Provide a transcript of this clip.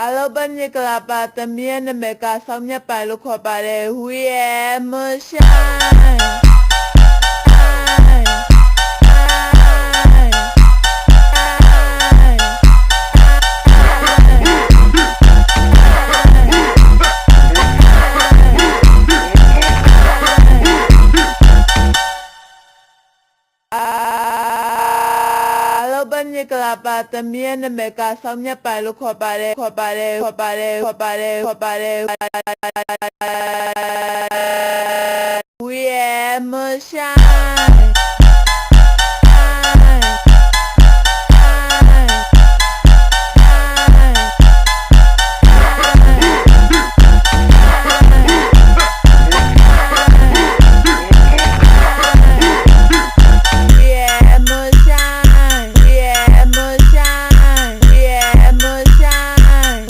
အားလုံးပဲမြင်ကြပါသမီးရဲ့နာမည်ကဆောင်းမြတ်ပိုင်လို့ခေါ်ပါတယ် We are Moonshine ဘယ်ညကလာပါသမီးရဲ့နာမည်ကဆောင်းမြတ်ပိုင်လို့ခေါ်ပါတယ်